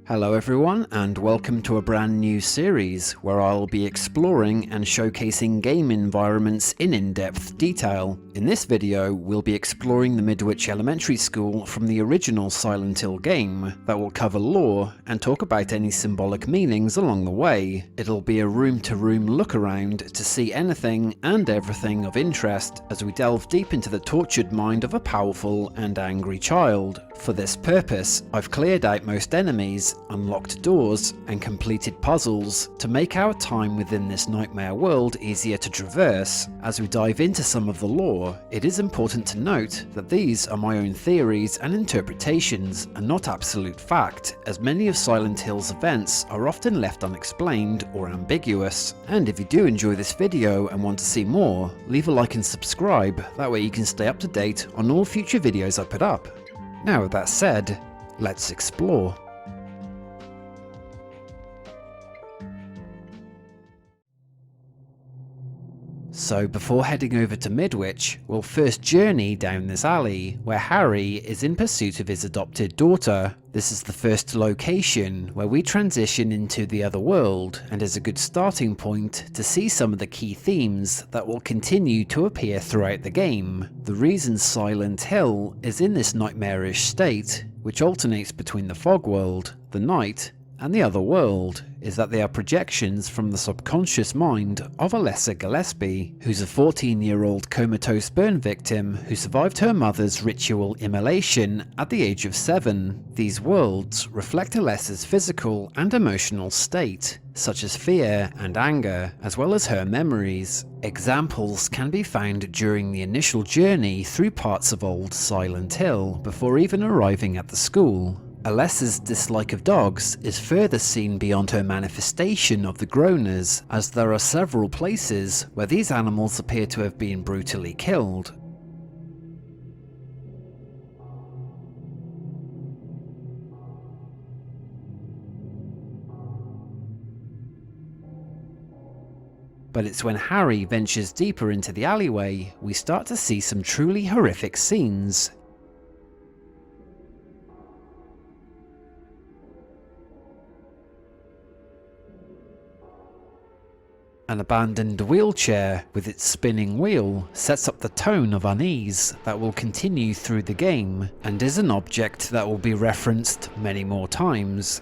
Hello everyone, and welcome to a brand new series where I'll be exploring and showcasing game environments in in-depth detail. In this video, we'll be exploring the Midwich Elementary School from the original Silent Hill game that will cover lore and talk about any symbolic meanings along the way. It'll be a room-to-room look around to see anything and everything of interest as we delve deep into the tortured mind of a powerful and angry child. For this purpose, I've cleared out most enemies, unlocked doors, and completed puzzles to make our time within this nightmare world easier to traverse. As we dive into some of the lore, it is important to note that these are my own theories and interpretations and not absolute fact, as many of Silent Hill's events are often left unexplained or ambiguous. And if you do enjoy this video and want to see more, leave a like and subscribe, that way you can stay up to date on all future videos I put up. Now with that said, let's explore. So before heading over to Midwich, we'll first journey down this alley, where Harry is in pursuit of his adopted daughter. This is the first location where we transition into the other world, and is a good starting point to see some of the key themes that will continue to appear throughout the game. The reason Silent Hill is in this nightmarish state, which alternates between the fog world, the night, and the other world, is that they are projections from the subconscious mind of Alessa Gillespie, who's a 14-year-old comatose burn victim who survived her mother's ritual immolation at the age of 7. These worlds reflect Alessa's physical and emotional state, such as fear and anger, as well as her memories. Examples can be found during the initial journey through parts of old Silent Hill before even arriving at the school. Alessa's dislike of dogs is further seen beyond her manifestation of the Groaners, as there are several places where these animals appear to have been brutally killed. But it's when Harry ventures deeper into the alleyway we start to see some truly horrific scenes. An abandoned wheelchair with its spinning wheel sets up the tone of unease that will continue through the game, and is an object that will be referenced many more times.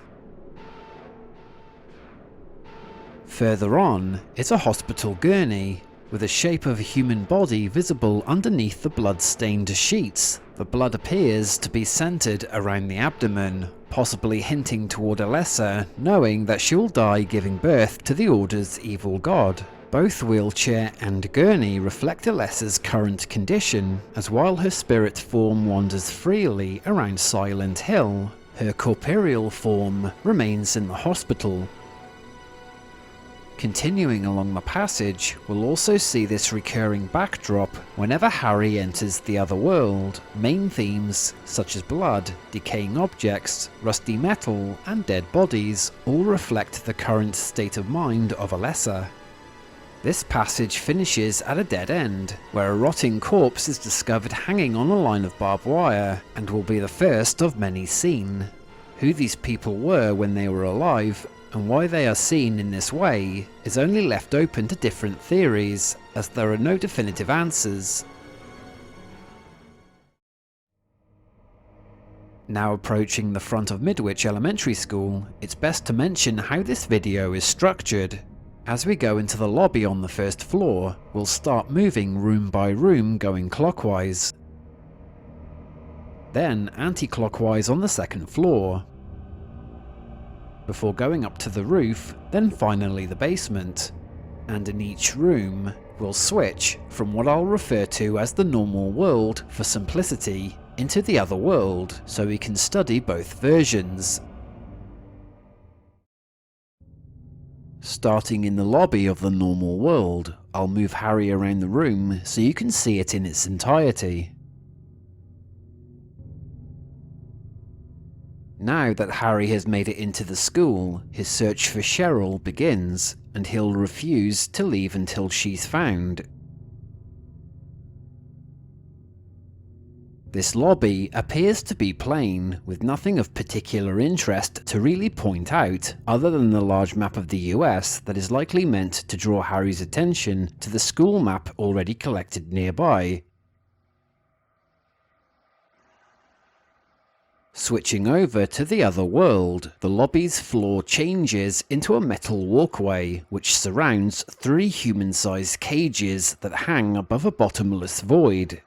Further on is a hospital gurney, with the shape of a human body visible underneath the blood-stained sheets. The blood appears to be centered around the abdomen, possibly hinting toward Alessa, knowing that she will die giving birth to the Order's evil god. Both wheelchair and gurney reflect Alessa's current condition, as while her spirit form wanders freely around Silent Hill, her corporeal form remains in the hospital. Continuing along the passage, we'll also see this recurring backdrop whenever Harry enters the other world. Main themes such as blood, decaying objects, rusty metal, and dead bodies all reflect the current state of mind of Alessa. This passage finishes at a dead end, where a rotting corpse is discovered hanging on a line of barbed wire, and will be the first of many seen. Who these people were when they were alive, and why they are seen in this way, is only left open to different theories, as there are no definitive answers. Now approaching the front of Midwich Elementary School, it's best to mention how this video is structured. As we go into the lobby on the first floor, we'll start moving room by room going clockwise, then anti-clockwise on the second floor, before going up to the roof, then finally the basement. And in each room, we'll switch from what I'll refer to as the normal world for simplicity into the other world, so we can study both versions. Starting in the lobby of the normal world, I'll move Harry around the room so you can see it in its entirety. Now that Harry has made it into the school, his search for Cheryl begins, and he'll refuse to leave until she's found. This lobby appears to be plain, with nothing of particular interest to really point out, other than the large map of the US that is likely meant to draw Harry's attention to the school map already collected nearby. Switching over to the other world, the lobby's floor changes into a metal walkway which surrounds 3 human-sized cages that hang above a bottomless void.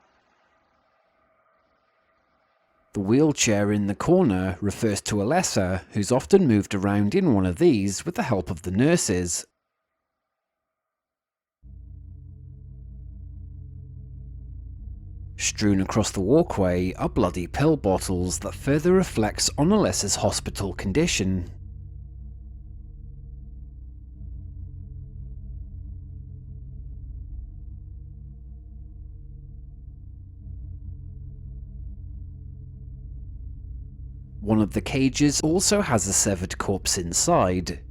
The wheelchair in the corner refers to Alessa, who's often moved around in one of these with the help of the nurses. Strewn across the walkway are bloody pill bottles that further reflects on Alessa's hospital condition. One of the cages also has a severed corpse inside.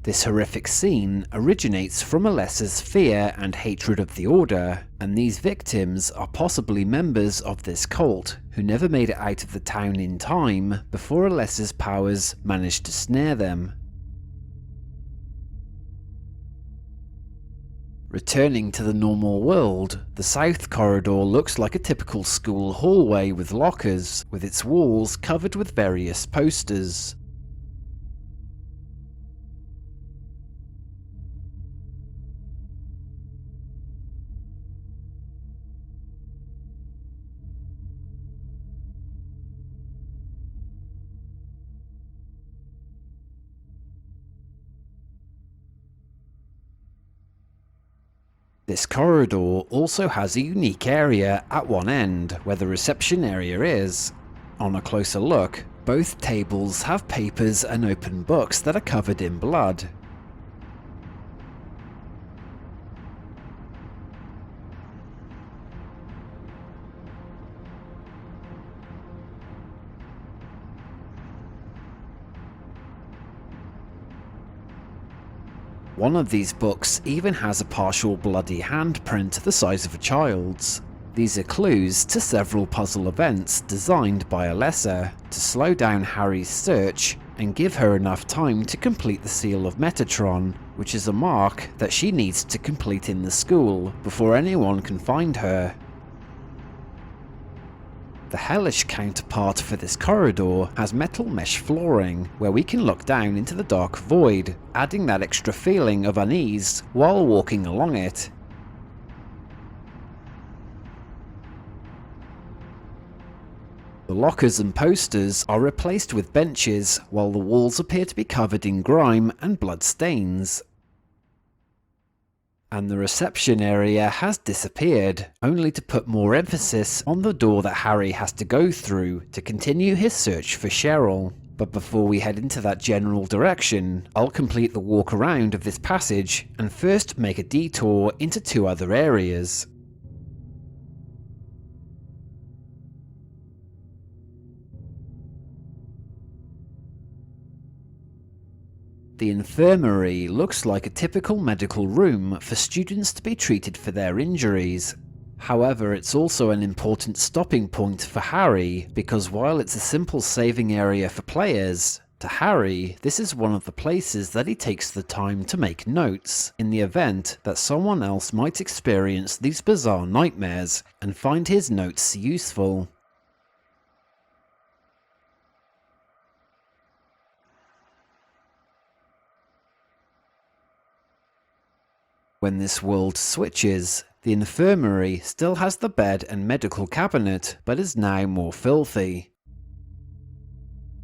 This horrific scene originates from Alessa's fear and hatred of the Order, and these victims are possibly members of this cult who never made it out of the town in time before Alessa's powers managed to snare them. Returning to the normal world, the south corridor looks like a typical school hallway with lockers, with its walls covered with various posters. This corridor also has a unique area at one end where the reception area is. On a closer look, both tables have papers and open books that are covered in blood. One of these books even has a partial bloody handprint the size of a child's. These are clues to several puzzle events designed by Alessa to slow down Harry's search and give her enough time to complete the Seal of Metatron, which is a mark that she needs to complete in the school before anyone can find her. The hellish counterpart for this corridor has metal mesh flooring, where we can look down into the dark void, adding that extra feeling of unease while walking along it. The lockers and posters are replaced with benches, while the walls appear to be covered in grime and blood stains. And the reception area has disappeared, only to put more emphasis on the door that Harry has to go through to continue his search for Cheryl. But before we head into that general direction, I'll complete the walk around of this passage and first make a detour into 2 other areas. The infirmary looks like a typical medical room for students to be treated for their injuries. However, it's also an important stopping point for Harry, because while it's a simple saving area for players, to Harry, this is one of the places that he takes the time to make notes, in the event that someone else might experience these bizarre nightmares and find his notes useful. When this world switches, the infirmary still has the bed and medical cabinet, but is now more filthy.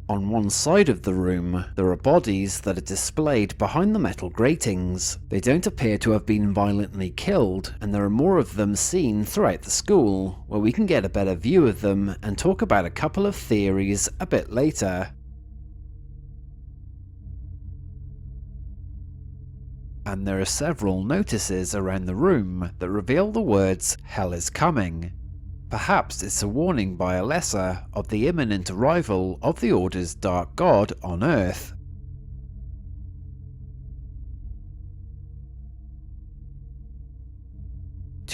On one side of the room, there are bodies that are displayed behind the metal gratings. They don't appear to have been violently killed, and there are more of them seen throughout the school, where we can get a better view of them and talk about a couple of theories a bit later. And there are several notices around the room that reveal the words "Hell is coming." Perhaps it's a warning by Alessa of the imminent arrival of the Order's Dark God on Earth.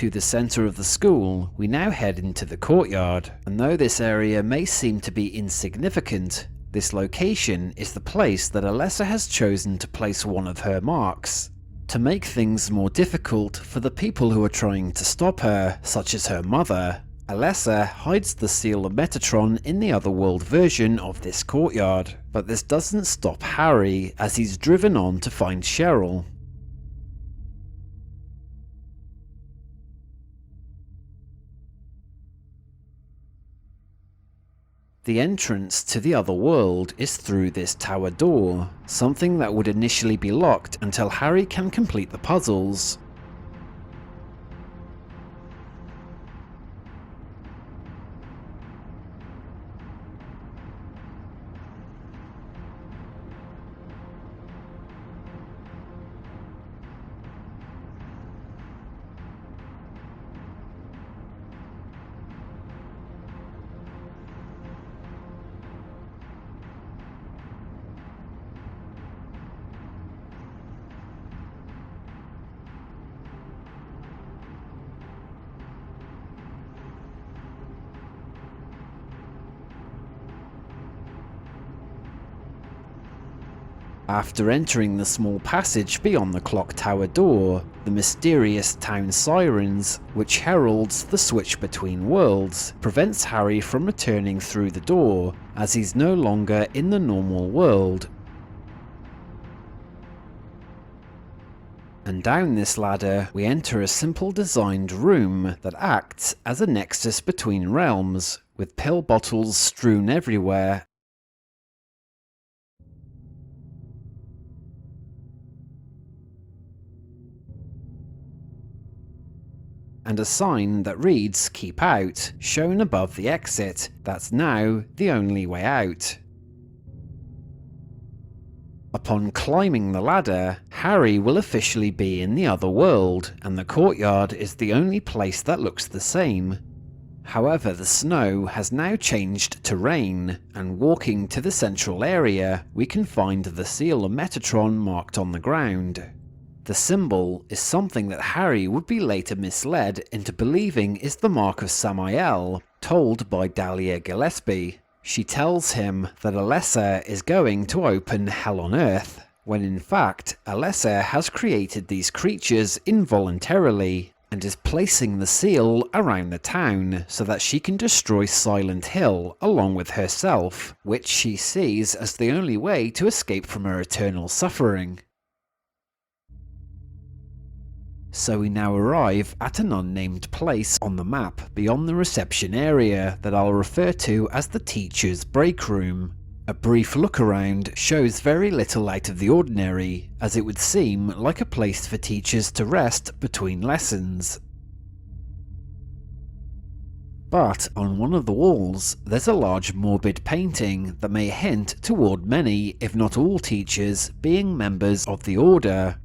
To the centre of the school, we now head into the courtyard, and though this area may seem to be insignificant, this location is the place that Alessa has chosen to place one of her marks. To make things more difficult for the people who are trying to stop her, such as her mother, Alessa hides the seal of Metatron in the otherworld version of this courtyard, but this doesn't stop Harry as he's driven on to find Cheryl. The entrance to the other world is through this tower door, something that would initially be locked until Harry can complete the puzzles. After entering the small passage beyond the clock tower door, the mysterious town sirens, which heralds the switch between worlds, prevents Harry from returning through the door, as he's no longer in the normal world. And down this ladder, we enter a simple designed room that acts as a nexus between realms, with pill bottles strewn everywhere. And a sign that reads "Keep Out" shown above the exit. That's now the only way out. Upon climbing the ladder, Harry will officially be in the other world, and the courtyard is the only place that looks the same. However, the snow has now changed to rain, and walking to the central area, we can find the seal of Metatron marked on the ground. The symbol is something that Harry would be later misled into believing is the mark of Samael, told by Dahlia Gillespie. She tells him that Alessa is going to open Hell on Earth, when in fact Alessa has created these creatures involuntarily and is placing the seal around the town so that she can destroy Silent Hill along with herself, which she sees as the only way to escape from her eternal suffering. So we now arrive at an unnamed place on the map beyond the reception area that I'll refer to as the teacher's break room. A brief look around shows very little out of the ordinary, as it would seem like a place for teachers to rest between lessons. But on one of the walls, there's a large morbid painting that may hint toward many, if not all teachers, being members of the Order.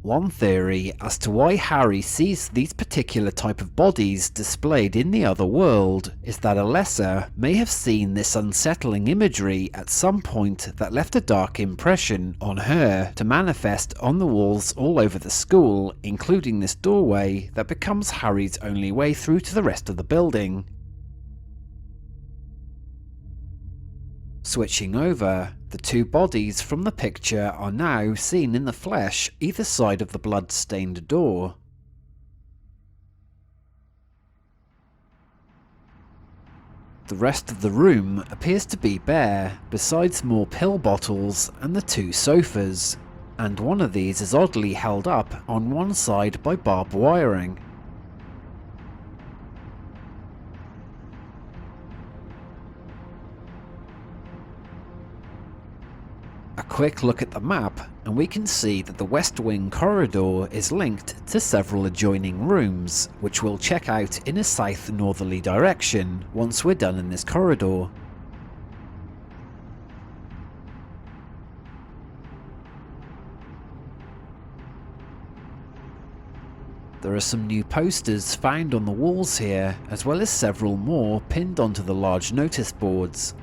One theory as to why Harry sees these particular type of bodies displayed in the other world is that Alessa may have seen this unsettling imagery at some point that left a dark impression on her to manifest on the walls all over the school, including this doorway that becomes Harry's only way through to the rest of the building. Switching over, the two bodies from the picture are now seen in the flesh either side of the blood-stained door. The rest of the room appears to be bare, besides more pill bottles and the two sofas, and one of these is oddly held up on one side by barbed wiring. A quick look at the map, and we can see that the West Wing corridor is linked to several adjoining rooms, which we'll check out in a south-northerly direction once we're done in this corridor. There are some new posters found on the walls here, as well as several more pinned onto the large notice boards.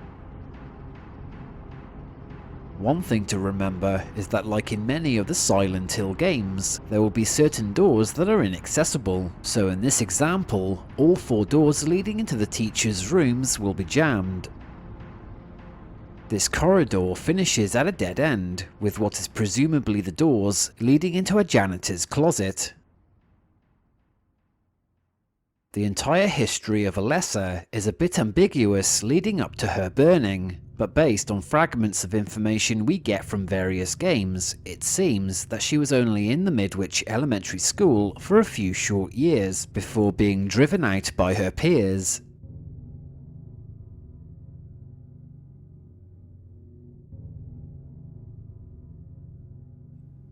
One thing to remember is that, like in many of the Silent Hill games, there will be certain doors that are inaccessible, so in this example, all 4 doors leading into the teachers' rooms will be jammed. This corridor finishes at a dead end, with what is presumably the doors leading into a janitor's closet. The entire history of Alessa is a bit ambiguous leading up to her burning, but based on fragments of information we get from various games, it seems that she was only in the Midwich Elementary School for a few short years before being driven out by her peers.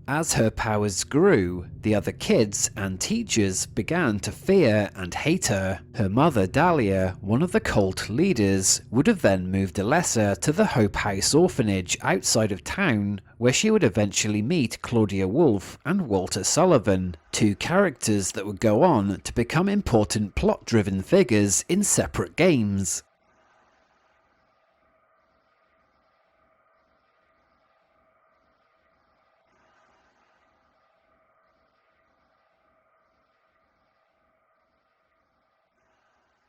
As her powers grew, the other kids and teachers began to fear and hate her. Her mother, Dahlia, one of the cult leaders, would have then moved Alessa to the Hope House orphanage outside of town, where she would eventually meet Claudia Wolf and Walter Sullivan, 2 characters that would go on to become important plot-driven figures in separate games.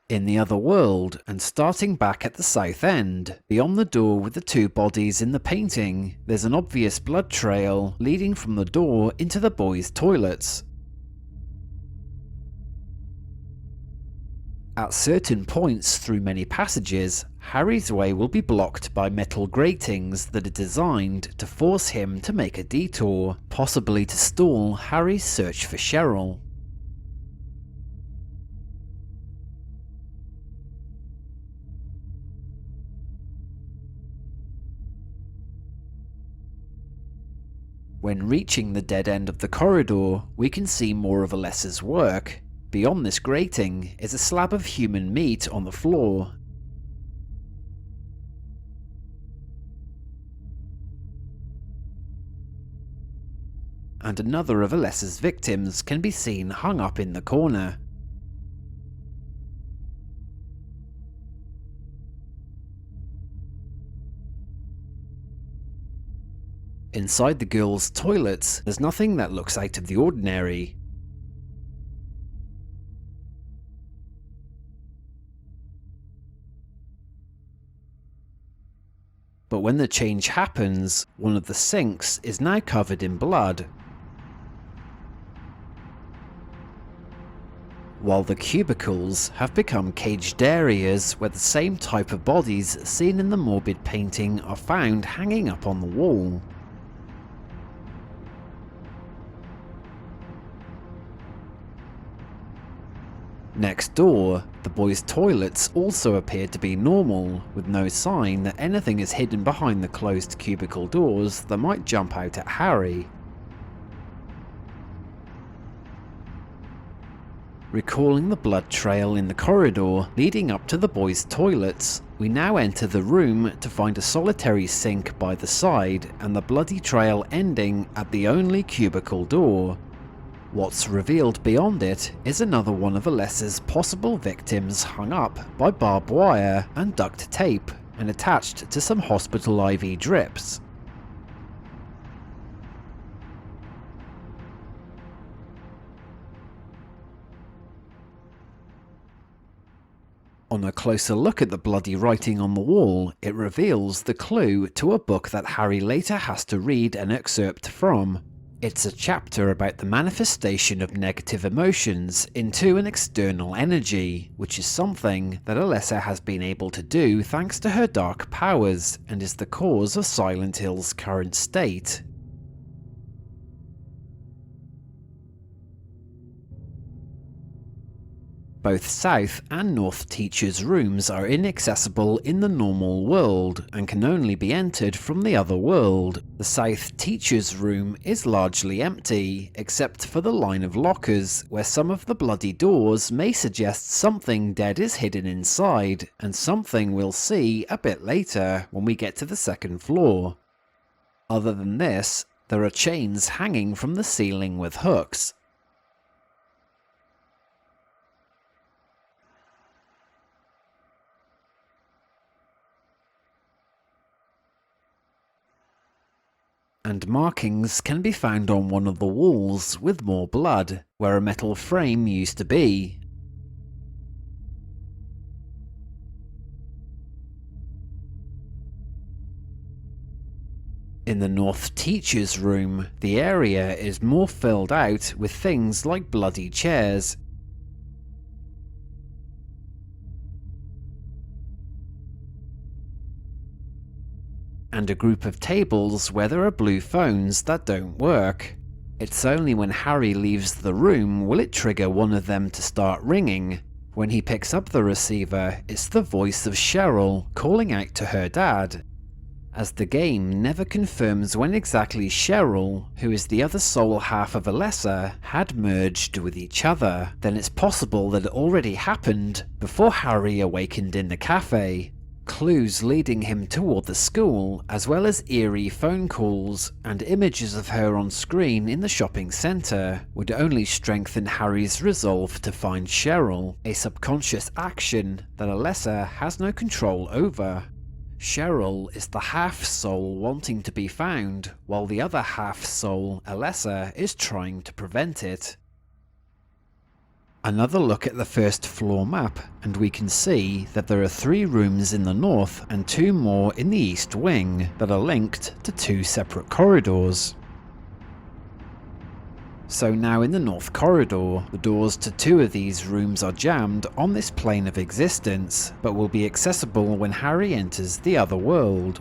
In the other world, and starting back at the south end, beyond the door with the 2 bodies in the painting, there's an obvious blood trail leading from the door into the boys' toilets. At certain points through many passages, Harry's way will be blocked by metal gratings that are designed to force him to make a detour, possibly to stall Harry's search for Cheryl. When reaching the dead end of the corridor, we can see more of Alessa's work. Beyond this grating is a slab of human meat on the floor. And another of Alessa's victims can be seen hung up in the corner. Inside the girls' toilets, there's nothing that looks out of the ordinary. But when the change happens, one of the sinks is now covered in blood, while the cubicles have become caged areas where the same type of bodies seen in the morbid painting are found hanging up on the wall. Next door, the boys' toilets also appear to be normal, with no sign that anything is hidden behind the closed cubicle doors that might jump out at Harry. Recalling the blood trail in the corridor leading up to the boys' toilets, we now enter the room to find a solitary sink by the side and the bloody trail ending at the only cubicle door. What's revealed beyond it is another one of Alessa's possible victims hung up by barbed wire and duct tape and attached to some hospital IV drips. On a closer look at the bloody writing on the wall, it reveals the clue to a book that Harry later has to read an excerpt from. It's a chapter about the manifestation of negative emotions into an external energy, which is something that Alessa has been able to do thanks to her dark powers, and is the cause of Silent Hill's current state. Both South and North teachers' rooms are inaccessible in the normal world and can only be entered from the other world. The South teachers' room is largely empty, except for the line of lockers, where some of the bloody doors may suggest something dead is hidden inside, and something we'll see a bit later when we get to the second floor. Other than this, there are chains hanging from the ceiling with hooks. and markings can be found on one of the walls with more blood, where a metal frame used to be. In the North Teacher's Room, the area is more filled out with things like bloody chairs, and a group of tables where there are blue phones that don't work. It's only when Harry leaves the room will it trigger one of them to start ringing. When he picks up the receiver, it's the voice of Cheryl calling out to her dad. As the game never confirms when exactly Cheryl, who is the other soul half of Alessa, had merged with each other, then it's possible that it already happened before Harry awakened in the cafe. Clues leading him toward the school, as well as eerie phone calls and images of her on screen in the shopping centre, would only strengthen Harry's resolve to find Cheryl, a subconscious action that Alessa has no control over. Cheryl is the half-soul wanting to be found, while the other half-soul, Alessa, is trying to prevent it. Another look at the first floor map, and we can see that there are 3 rooms in the north and 2 more in the east wing that are linked to 2 separate corridors. So now in the north corridor, the doors to 2 of these rooms are jammed on this plane of existence, but will be accessible when Harry enters the other world.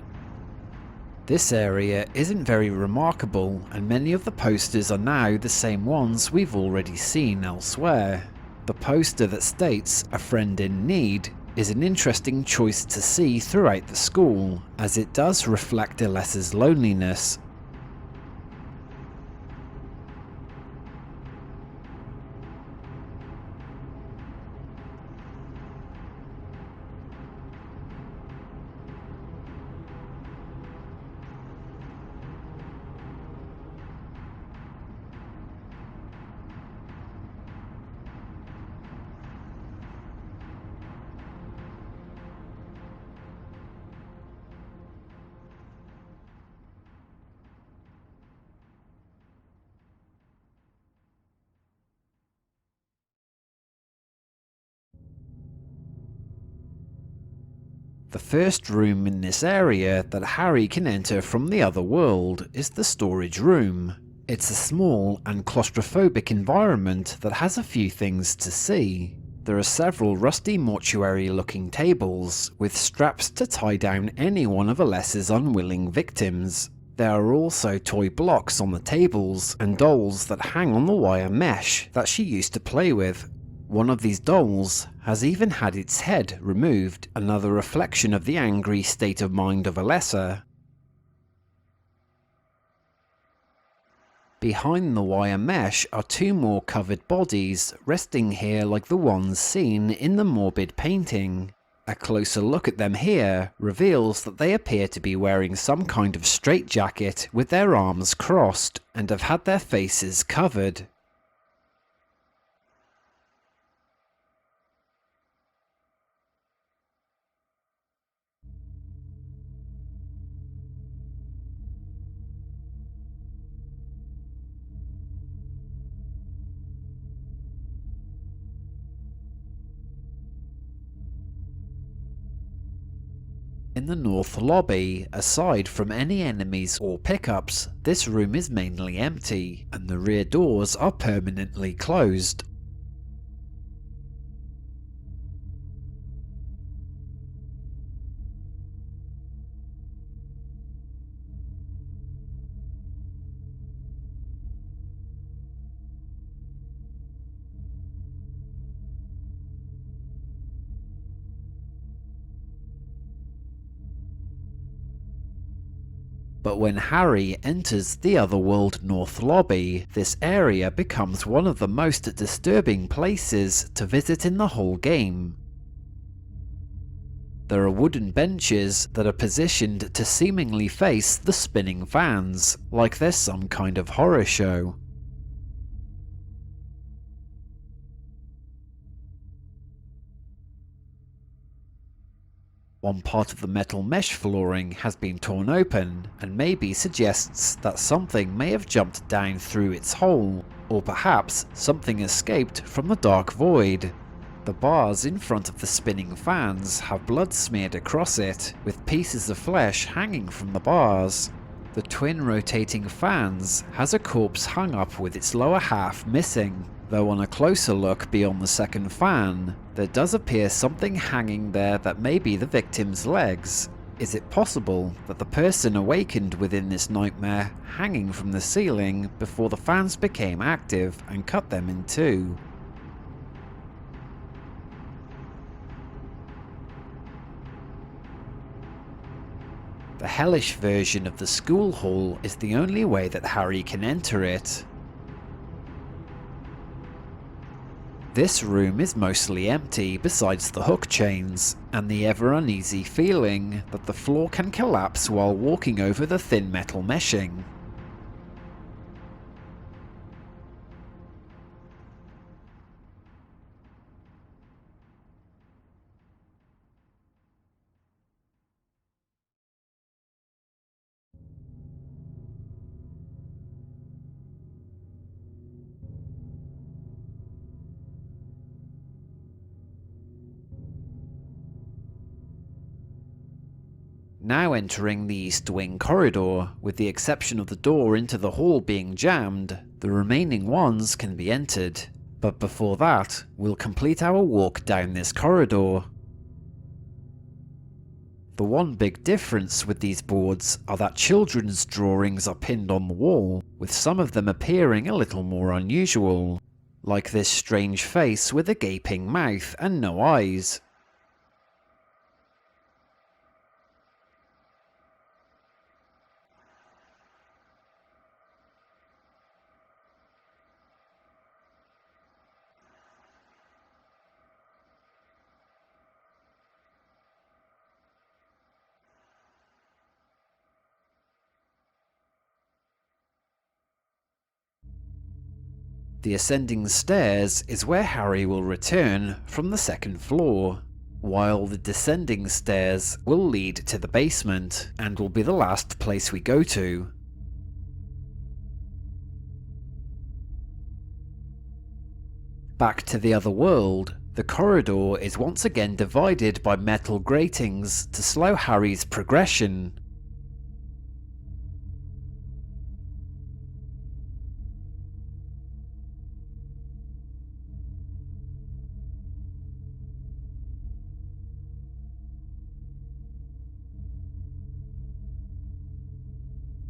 This area isn't very remarkable, and many of the posters are now the same ones we've already seen elsewhere. The poster that states "A friend in need" is an interesting choice to see throughout the school, as it does reflect Alessa's loneliness. The first room in this area that Harry can enter from the other world is the storage room. It's a small and claustrophobic environment that has a few things to see. There are several rusty mortuary-looking tables, with straps to tie down any one of Alessa's unwilling victims. There are also toy blocks on the tables, and dolls that hang on the wire mesh that she used to play with. One of these dolls has even had its head removed, another reflection of the angry state of mind of Alessa. Behind the wire mesh are 2 more covered bodies, resting here like the ones seen in the morbid painting. A closer look at them here reveals that they appear to be wearing some kind of straitjacket with their arms crossed, and have had their faces covered. In the north lobby, aside from any enemies or pickups, this room is mainly empty, and the rear doors are permanently closed. But when Harry enters the Otherworld North lobby, this area becomes one of the most disturbing places to visit in the whole game. There are wooden benches that are positioned to seemingly face the spinning fans, like there's some kind of horror show. One part of the metal mesh flooring has been torn open and maybe suggests that something may have jumped down through its hole, or perhaps something escaped from the dark void. The bars in front of the spinning fans have blood smeared across it, with pieces of flesh hanging from the bars. The twin rotating fans has a corpse hung up with its lower half missing, though on a closer look beyond the second fan, there does appear something hanging there that may be the victim's legs. Is it possible that the person awakened within this nightmare hanging from the ceiling before the fans became active and cut them in two? The hellish version of the school hall is the only way that Harry can enter it. This room is mostly empty besides the hook chains, and the ever uneasy feeling that the floor can collapse while walking over the thin metal meshing. Now entering the east wing corridor, with the exception of the door into the hall being jammed, the remaining ones can be entered. But before that, we'll complete our walk down this corridor. The one big difference with these boards are that children's drawings are pinned on the wall, with some of them appearing a little more unusual, like this strange face with a gaping mouth and no eyes. The ascending stairs is where Harry will return from the second floor, while the descending stairs will lead to the basement and will be the last place we go to. Back to the other world, the corridor is once again divided by metal gratings to slow Harry's progression.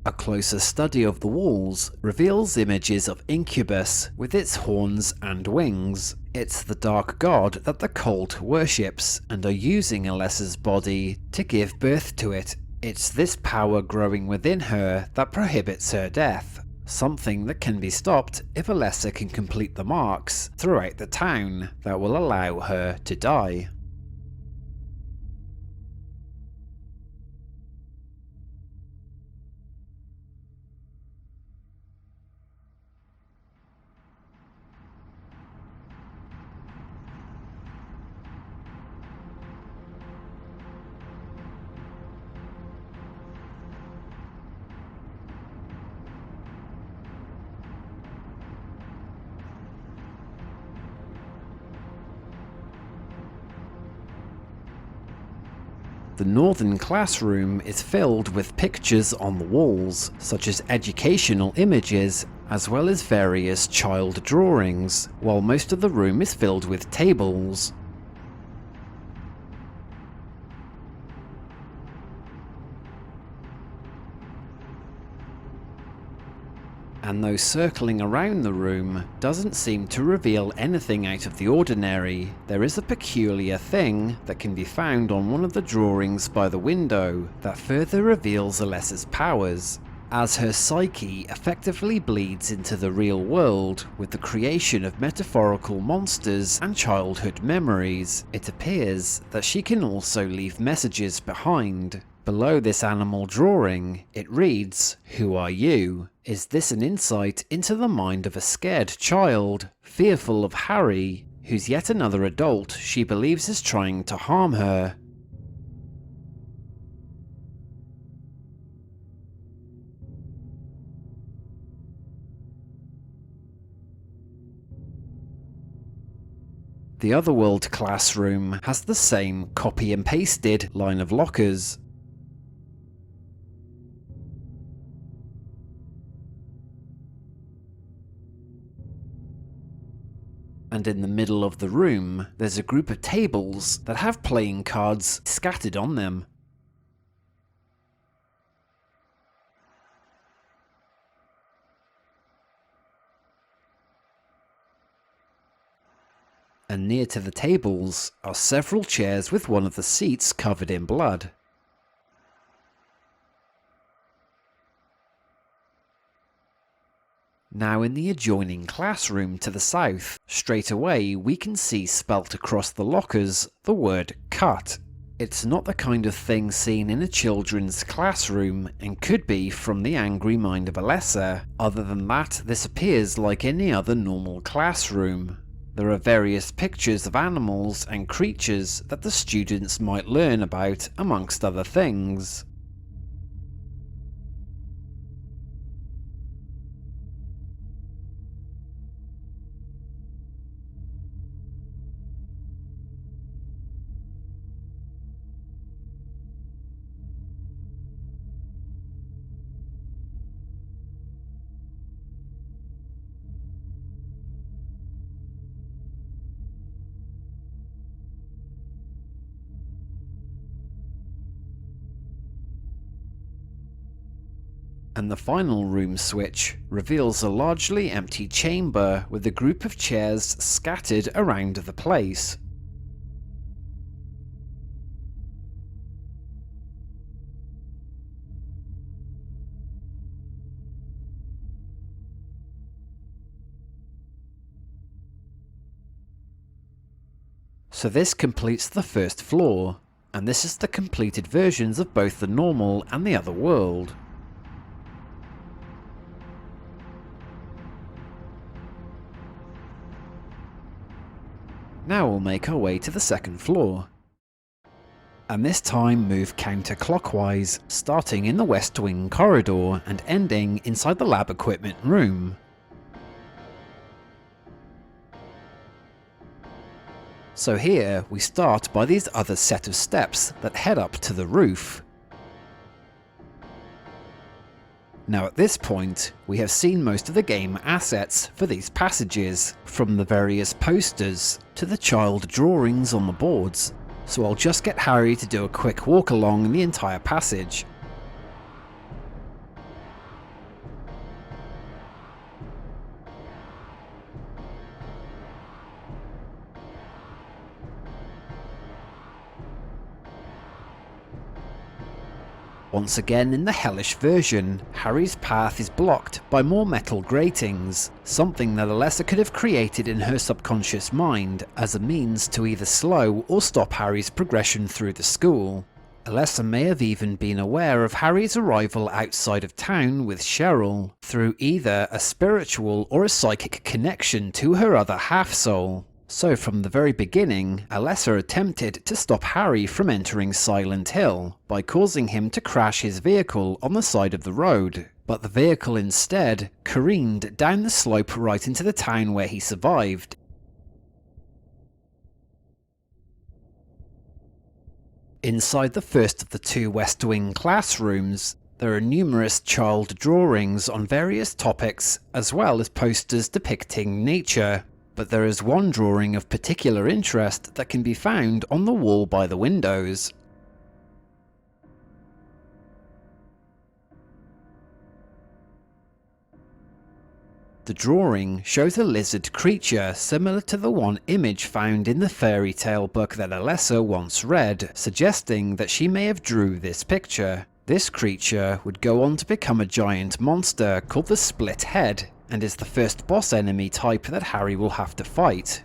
A closer study of the walls reveals images of Incubus with its horns and wings. It's the dark god that the cult worships and are using Alessa's body to give birth to it. It's this power growing within her that prohibits her death, something that can be stopped if Alessa can complete the marks throughout the town that will allow her to die. The northern classroom is filled with pictures on the walls, such as educational images, as well as various child drawings, while most of the room is filled with tables. And though circling around the room doesn't seem to reveal anything out of the ordinary, there is a peculiar thing that can be found on one of the drawings by the window that further reveals Alessa's powers. As her psyche effectively bleeds into the real world with the creation of metaphorical monsters and childhood memories, it appears that she can also leave messages behind. Below this animal drawing, it reads, "Who are you?" Is this an insight into the mind of a scared child, fearful of Harry, who's yet another adult she believes is trying to harm her? The Otherworld classroom has the same copy and pasted line of lockers. And in the middle of the room, there's a group of tables that have playing cards scattered on them. And near to the tables are several chairs with one of the seats covered in blood. Now in the adjoining classroom to the south, straight away we can see spelt across the lockers the word cut. It's not the kind of thing seen in a children's classroom and could be from the angry mind of Alessa. Other than that, this appears like any other normal classroom. There are various pictures of animals and creatures that the students might learn about, amongst other things. And the final room switch reveals a largely empty chamber with a group of chairs scattered around the place. So this completes the first floor, and this is the completed versions of both the normal and the other world. Now we'll make our way to the second floor. And this time move counterclockwise, starting in the west wing corridor and ending inside the lab equipment room. So here we start by these other set of steps that head up to the roof. Now at this point, we have seen most of the game assets for these passages, from the various posters to the child drawings on the boards, so I'll just get Harry to do a quick walk along the entire passage. Once again in the hellish version, Harry's path is blocked by more metal gratings, something that Alessa could have created in her subconscious mind as a means to either slow or stop Harry's progression through the school. Alessa may have even been aware of Harry's arrival outside of town with Cheryl, through either a spiritual or a psychic connection to her other half-soul. So from the very beginning, Alessa attempted to stop Harry from entering Silent Hill by causing him to crash his vehicle on the side of the road, but the vehicle instead careened down the slope right into the town where he survived. Inside the first of the two West Wing classrooms, there are numerous child drawings on various topics as well as posters depicting nature. But there is one drawing of particular interest that can be found on the wall by the windows. The drawing shows a lizard creature similar to the one image found in the fairy tale book that Alessa once read, suggesting that she may have drew this picture. This creature would go on to become a giant monster called the Split Head, and is the first boss enemy type that Harry will have to fight.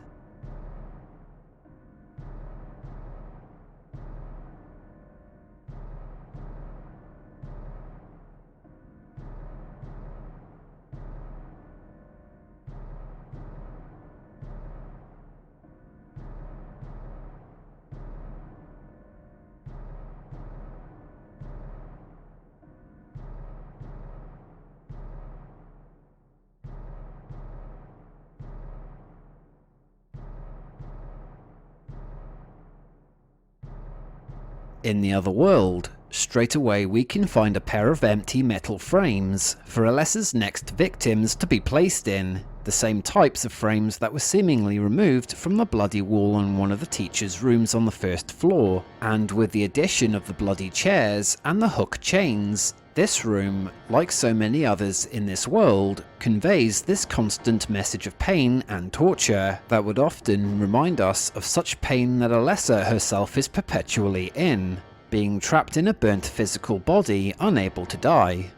In the other world, straight away we can find a pair of empty metal frames for Alessa's next victims to be placed in, the same types of frames that were seemingly removed from the bloody wall on one of the teacher's rooms on the first floor, and with the addition of the bloody chairs and the hook chains, this room, like so many others in this world, conveys this constant message of pain and torture that would often remind us of such pain that Alessa herself is perpetually in, being trapped in a burnt physical body unable to die.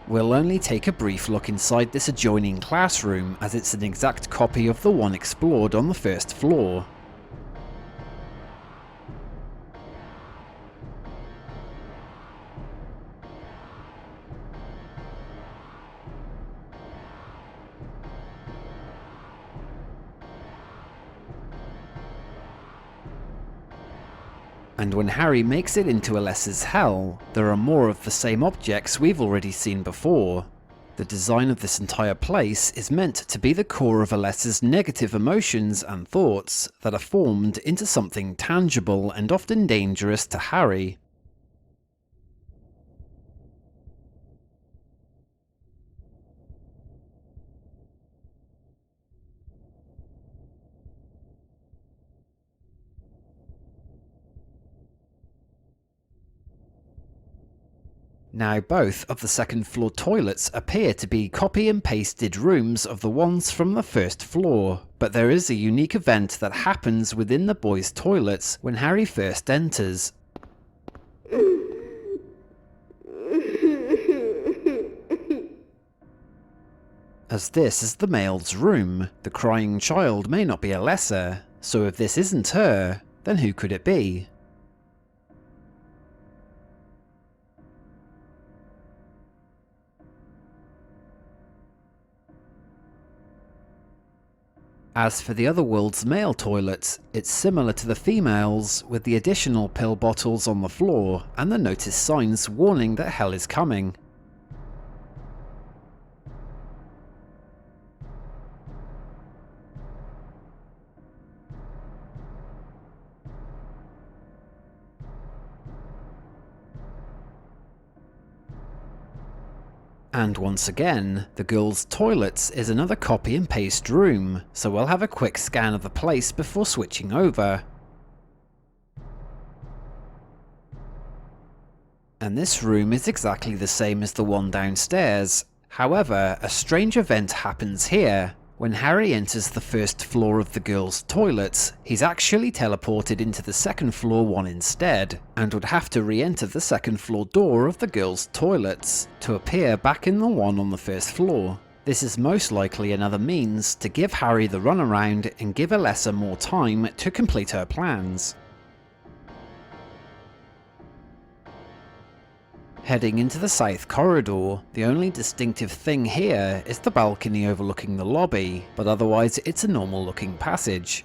We'll only take a brief look inside this adjoining classroom as it's an exact copy of the one explored on the first floor. And when Harry makes it into Alessa's hell, there are more of the same objects we've already seen before. The design of this entire place is meant to be the core of Alessa's negative emotions and thoughts that are formed into something tangible and often dangerous to Harry. Now both of the second floor toilets appear to be copy and pasted rooms of the ones from the first floor, but there is a unique event that happens within the boys' toilets when Harry first enters. As this is the male's room, the crying child may not be Alessa, so if this isn't her, then who could it be? As for the other world's male toilets, it's similar to the females, with the additional pill bottles on the floor and the notice signs warning that hell is coming. And once again, the girls' toilets is another copy and paste room, so we'll have a quick scan of the place before switching over. And this room is exactly the same as the one downstairs. However, a strange event happens here. When Harry enters the first floor of the girls' toilets, he's actually teleported into the second floor one instead, and would have to re-enter the second floor door of the girls' toilets to appear back in the one on the first floor. This is most likely another means to give Harry the runaround and give Alessa more time to complete her plans. Heading into the south corridor, the only distinctive thing here is the balcony overlooking the lobby, but otherwise it's a normal looking passage.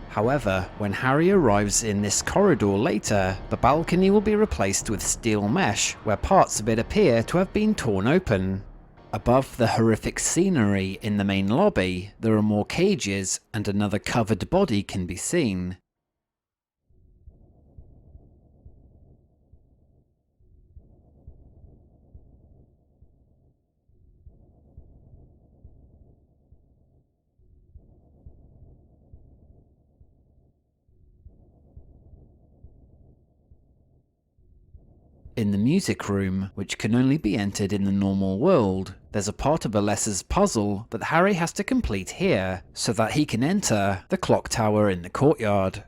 However, when Harry arrives in this corridor later, the balcony will be replaced with steel mesh, where parts of it appear to have been torn open. Above the horrific scenery in the main lobby, there are more cages, and another covered body can be seen. In the music room, which can only be entered in the normal world, there's a part of Alessa's puzzle that Harry has to complete here, so that he can enter the clock tower in the courtyard.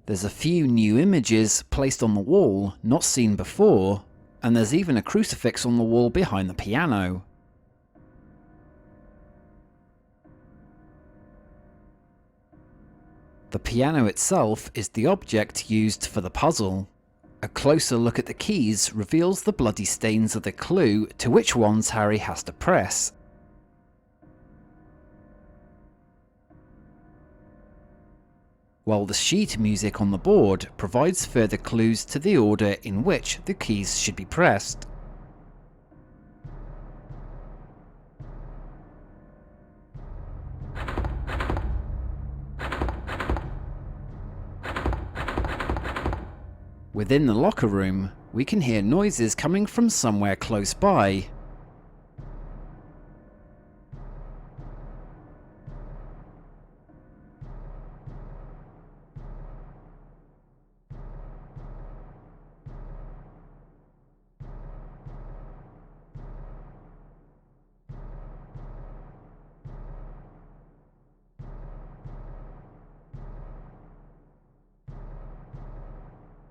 There's a few new images placed on the wall not seen before, and there's even a crucifix on the wall behind the piano. The piano itself is the object used for the puzzle. A closer look at the keys reveals the bloody stains of the clue to which ones Harry has to press. While the sheet music on the board provides further clues to the order in which the keys should be pressed. Within the locker room, we can hear noises coming from somewhere close by.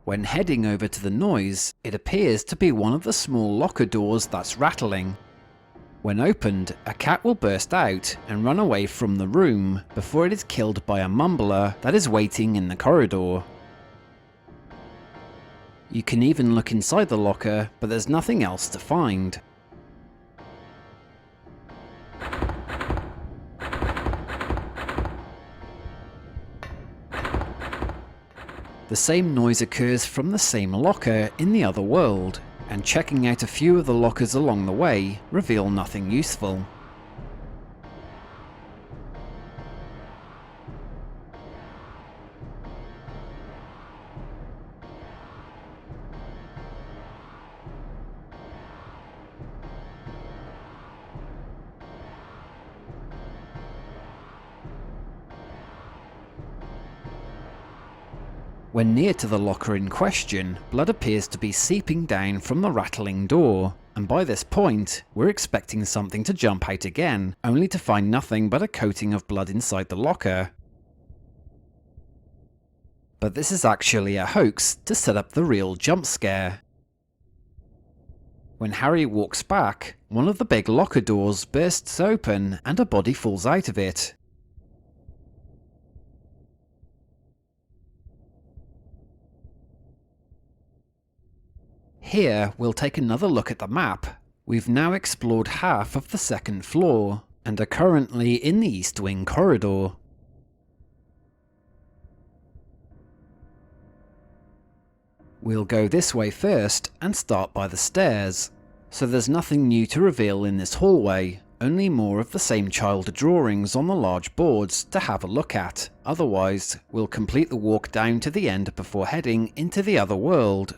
When heading over to the noise, it appears to be one of the small locker doors that's rattling. When opened, a cat will burst out and run away from the room before it is killed by a mumbler that is waiting in the corridor. You can even look inside the locker, but there's nothing else to find. The same noise occurs from the same locker in the other world, and checking out a few of the lockers along the way reveal nothing useful. When near to the locker in question, blood appears to be seeping down from the rattling door, and by this point, we're expecting something to jump out again, only to find nothing but a coating of blood inside the locker. But this is actually a hoax to set up the real jump scare. When Harry walks back, one of the big locker doors bursts open and a body falls out of it. Here, we'll take another look at the map. We've now explored half of the second floor, and are currently in the East Wing corridor. We'll go this way first, and start by the stairs. So there's nothing new to reveal in this hallway, only more of the same child drawings on the large boards to have a look at. Otherwise, we'll complete the walk down to the end before heading into the other world.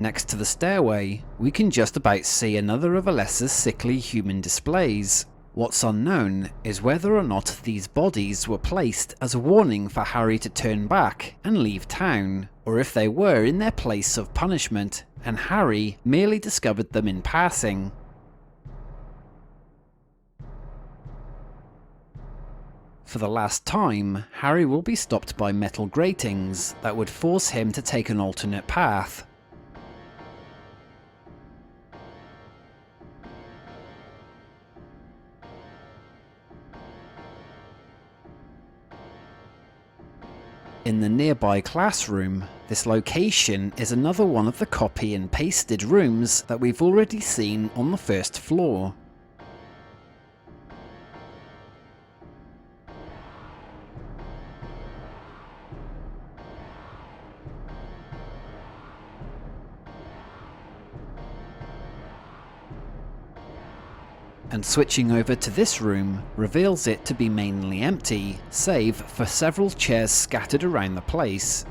Next to the stairway, we can just about see another of Alessa's sickly human displays. What's unknown is whether or not these bodies were placed as a warning for Harry to turn back and leave town, or if they were in their place of punishment and Harry merely discovered them in passing. For the last time, Harry will be stopped by metal gratings that would force him to take an alternate path. In the nearby classroom, this location is another one of the copy and pasted rooms that we've already seen on the first floor. And switching over to this room reveals it to be mainly empty, save for several chairs scattered around the place.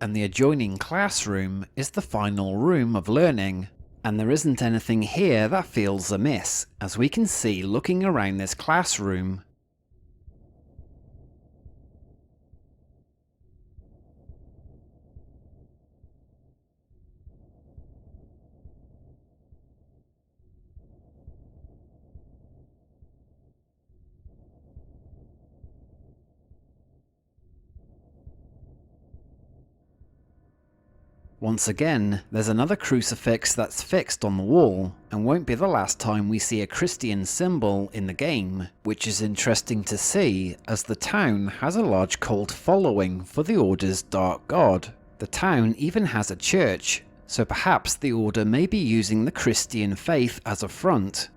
and the adjoining classroom is the final room of learning. And there isn't anything here that feels amiss, as we can see looking around this classroom. Once again, there's another crucifix that's fixed on the wall, and won't be the last time we see a Christian symbol in the game, which is interesting to see as the town has a large cult following for the Order's dark god. The town even has a church, so perhaps the Order may be using the Christian faith as a front.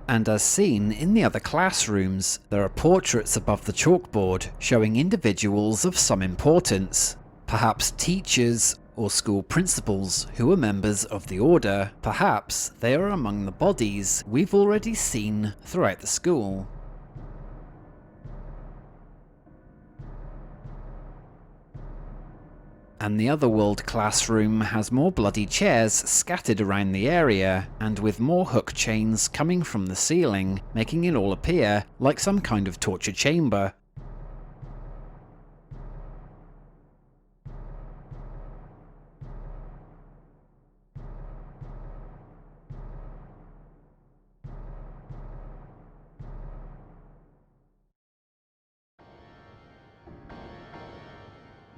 And as seen in the other classrooms, there are portraits above the chalkboard showing individuals of some importance. Perhaps teachers or school principals who are members of the Order. Perhaps they are among the bodies we've already seen throughout the school. And the otherworld classroom has more bloody chairs scattered around the area, and with more hook chains coming from the ceiling, making it all appear like some kind of torture chamber.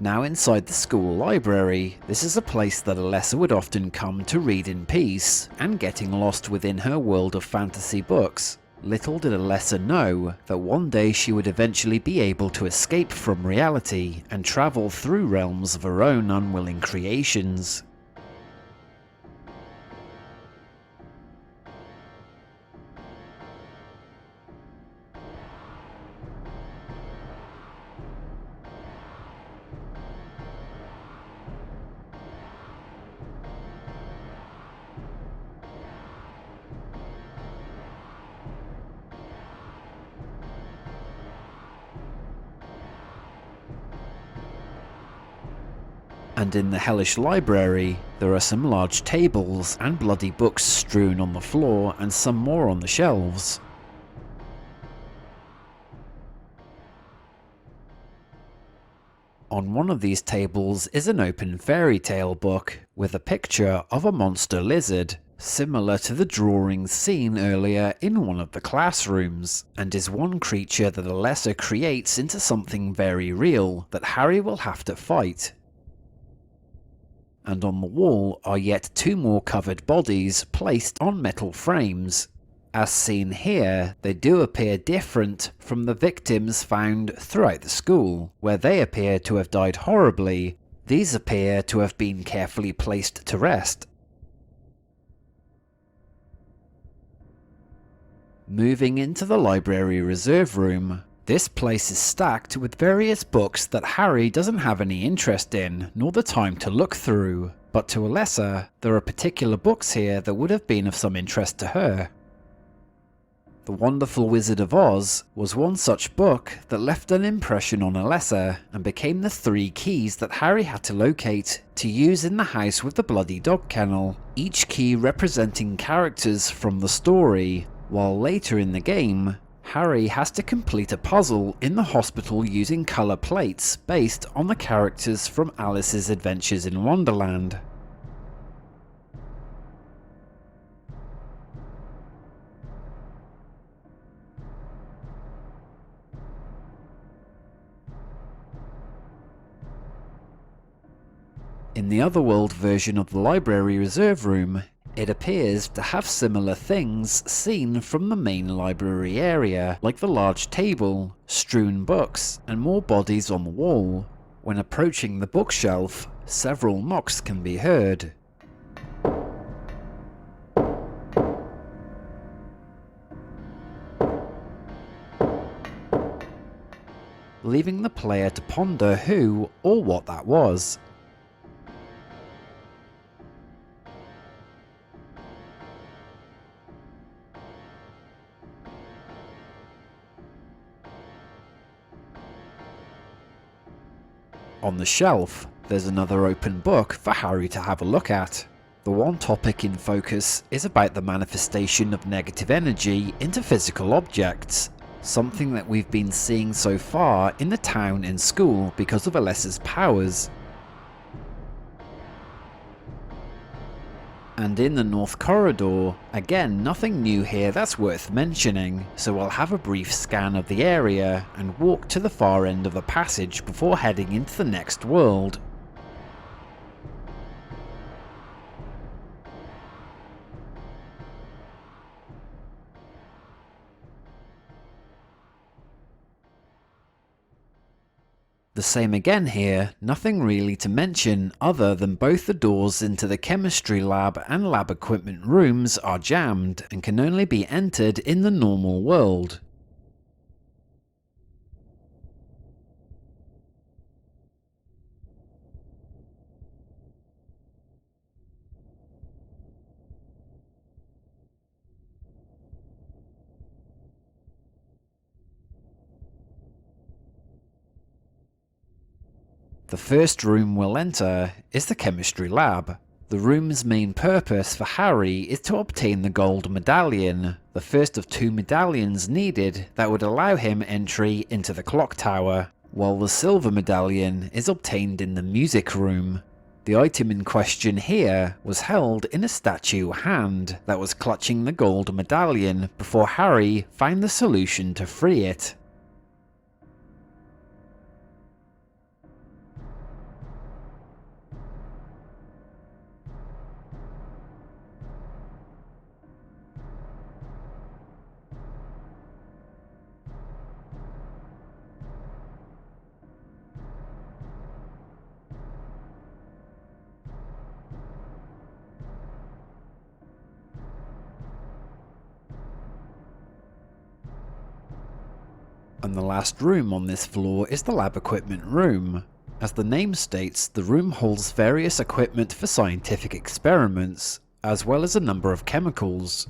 Now inside the school library, this is a place that Alessa would often come to read in peace, and getting lost within her world of fantasy books. Little did Alessa know that one day she would eventually be able to escape from reality and travel through realms of her own unwilling creations. And in the hellish library, there are some large tables and bloody books strewn on the floor and some more on the shelves. On one of these tables is an open fairy tale book with a picture of a monster lizard, similar to the drawings seen earlier in one of the classrooms, and is one creature that Alessa creates into something very real that Harry will have to fight. And on the wall are yet two more covered bodies placed on metal frames. As seen here, they do appear different from the victims found throughout the school, where they appear to have died horribly. These appear to have been carefully placed to rest. Moving into the library reserve room, this place is stacked with various books that Harry doesn't have any interest in, nor the time to look through, but to Alessa, there are particular books here that would have been of some interest to her. The Wonderful Wizard of Oz was one such book that left an impression on Alessa and became the 3 keys that Harry had to locate to use in the house with the bloody dog kennel, each key representing characters from the story, while later in the game, Harry has to complete a puzzle in the hospital using colour plates based on the characters from Alice's Adventures in Wonderland. In the Otherworld version of the library reserve room, it appears to have similar things seen from the main library area, like the large table, strewn books, and more bodies on the wall. When approaching the bookshelf, several knocks can be heard. Leaving the player to ponder who or what that was. On the shelf, there's another open book for Harry to have a look at. The one topic in focus is about the manifestation of negative energy into physical objects, something that we've been seeing so far in the town and school because of Alessa's powers. And in the North Corridor, again nothing new here that's worth mentioning, so I'll have a brief scan of the area and walk to the far end of the passage before heading into the next world. The same again here, nothing really to mention other than both the doors into the chemistry lab and lab equipment rooms are jammed and can only be entered in the normal world. The first room we'll enter is the chemistry lab. The room's main purpose for Harry is to obtain the gold medallion, the first of 2 medallions needed that would allow him entry into the clock tower, while the silver medallion is obtained in the music room. The item in question here was held in a statue hand that was clutching the gold medallion before Harry found the solution to free it. And the last room on this floor is the lab equipment room. As the name states, the room holds various equipment for scientific experiments, as well as a number of chemicals.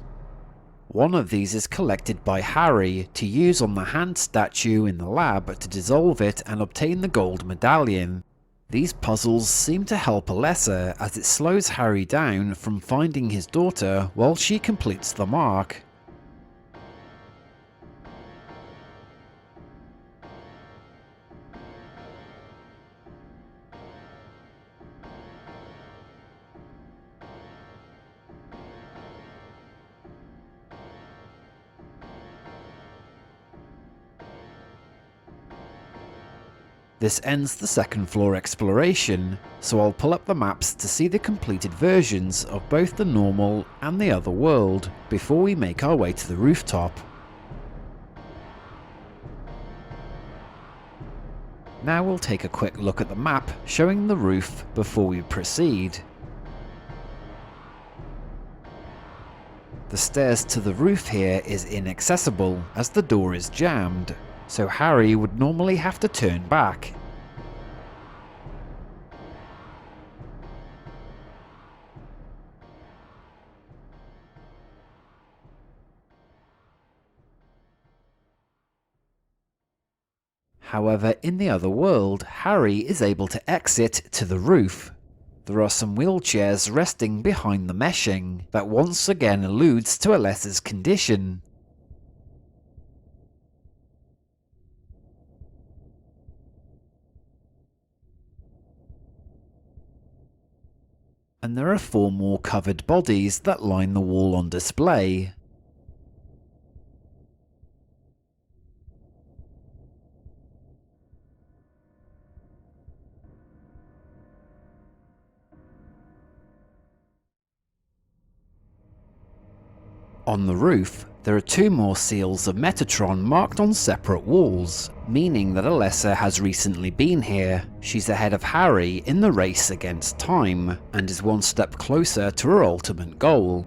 One of these is collected by Harry to use on the hand statue in the lab to dissolve it and obtain the gold medallion. These puzzles seem to help Alessa as it slows Harry down from finding his daughter while she completes the mark. This ends the second floor exploration, so I'll pull up the maps to see the completed versions of both the normal and the other world before we make our way to the rooftop. Now we'll take a quick look at the map showing the roof before we proceed. The stairs to the roof here is inaccessible as the door is jammed, so Harry would normally have to turn back. However, in the other world, Harry is able to exit to the roof. There are some wheelchairs resting behind the meshing that once again alludes to Alessa's condition. And there are 4 more covered bodies that line the wall on display. On the roof, there are 2 more seals of Metatron marked on separate walls, meaning that Alessa has recently been here. She's ahead of Harry in the race against time, and is 1 step closer to her ultimate goal.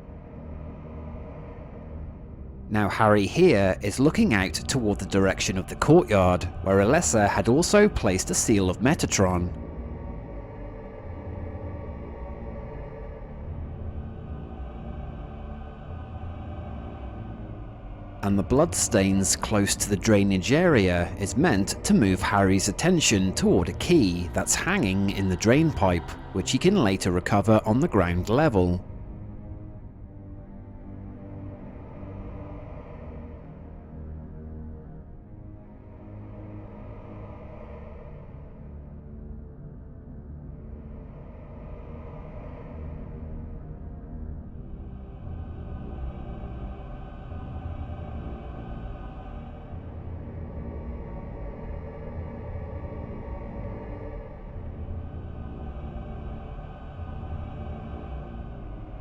Now Harry here is looking out toward the direction of the courtyard, where Alessa had also placed a seal of Metatron. and the bloodstains close to the drainage area is meant to move Harry's attention toward a key that's hanging in the drain pipe, which he can later recover on the ground level.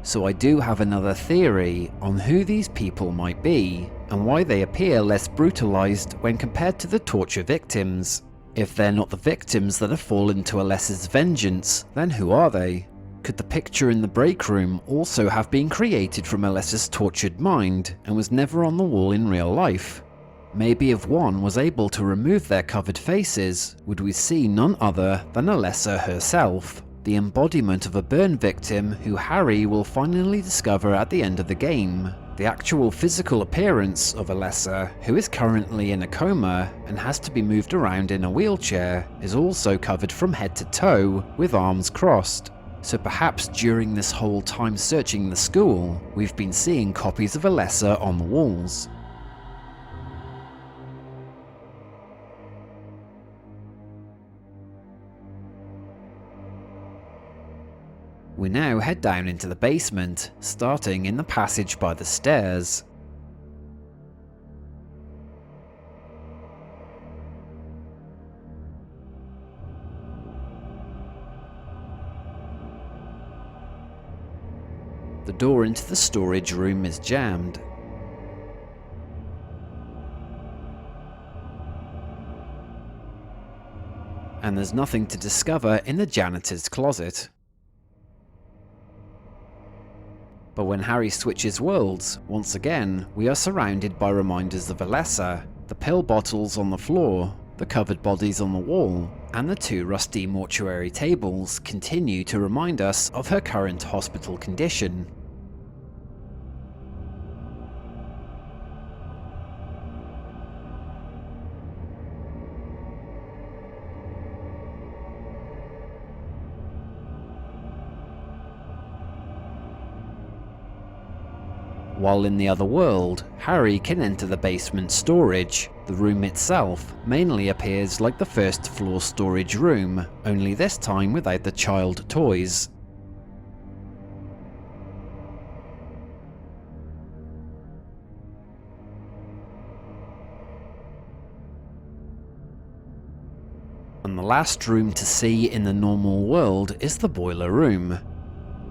So I do have another theory on who these people might be, and why they appear less brutalized when compared to the torture victims. If they're not the victims that have fallen to Alessa's vengeance, then who are they? Could the picture in the break room also have been created from Alessa's tortured mind, and was never on the wall in real life? Maybe if one was able to remove their covered faces, would we see none other than Alessa herself, the embodiment of a burn victim who Harry will finally discover at the end of the game. The actual physical appearance of Alessa, who is currently in a coma and has to be moved around in a wheelchair, is also covered from head to toe with arms crossed. So perhaps during this whole time searching the school, we've been seeing copies of Alessa on the walls. We now head down into the basement, starting in the passage by the stairs. The door into the storage room is jammed. And there's nothing to discover in the janitor's closet. But when Harry switches worlds, once again, we are surrounded by reminders of Alessa, the pill bottles on the floor, the covered bodies on the wall, and the two rusty mortuary tables continue to remind us of her current hospital condition. While in the other world, Harry can enter the basement storage. The room itself mainly appears like the first floor storage room, only this time without the child toys. And the last room to see in the normal world is the boiler room.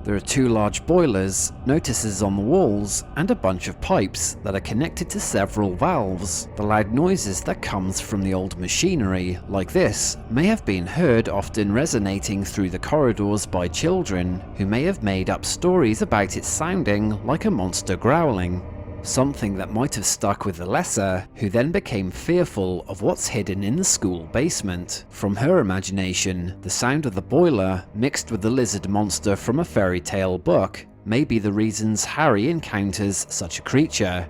There are two large boilers, notices on the walls, and a bunch of pipes that are connected to several valves. The loud noises that comes from the old machinery, like this, may have been heard often resonating through the corridors by children, who may have made up stories about it sounding like a monster growling. Something that might have stuck with Alessa, who then became fearful of what's hidden in the school basement. From her imagination, the sound of the boiler, mixed with the lizard monster from a fairy tale book, may be the reasons Harry encounters such a creature.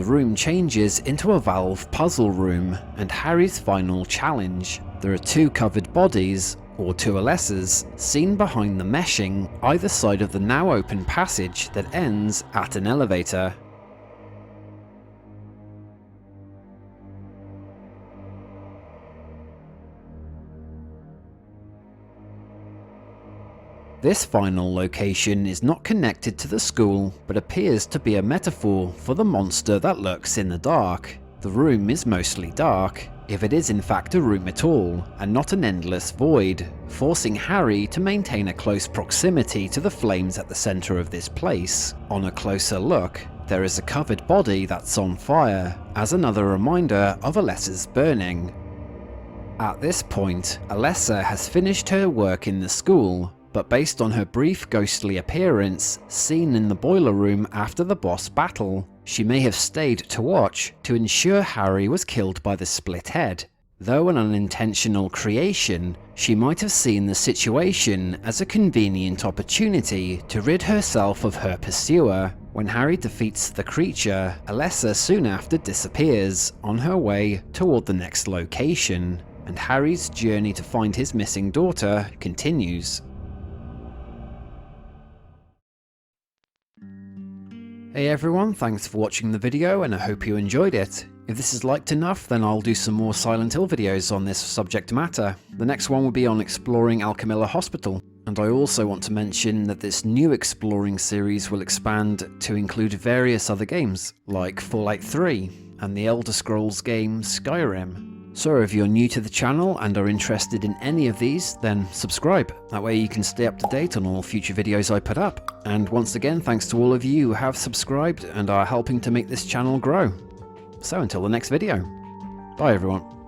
The room changes into a valve puzzle room, and Harry's final challenge. There are two covered bodies, or two Alessas, seen behind the meshing either side of the now open passage that ends at an elevator. This final location is not connected to the school, but appears to be a metaphor for the monster that lurks in the dark. The room is mostly dark, if it is in fact a room at all, and not an endless void, forcing Harry to maintain a close proximity to the flames at the center of this place. On a closer look, there is a covered body that's on fire, as another reminder of Alessa's burning. At this point, Alessa has finished her work in the school, but based on her brief ghostly appearance seen in the boiler room after the boss battle, she may have stayed to watch to ensure Harry was killed by the split head. Though an unintentional creation, she might have seen the situation as a convenient opportunity to rid herself of her pursuer. When Harry defeats the creature, Alessa soon after disappears on her way toward the next location, and Harry's journey to find his missing daughter continues. Hey everyone, thanks for watching the video and I hope you enjoyed it. If this is liked enough, then I'll do some more Silent Hill videos on this subject matter. The next one will be on exploring Alchemilla Hospital. And I also want to mention that this new exploring series will expand to include various other games, like Fallout 3 and the Elder Scrolls game Skyrim. So if you're new to the channel and are interested in any of these, then subscribe. That way you can stay up to date on all future videos I put up. And once again, thanks to all of you who have subscribed and are helping to make this channel grow. So until the next video, bye everyone.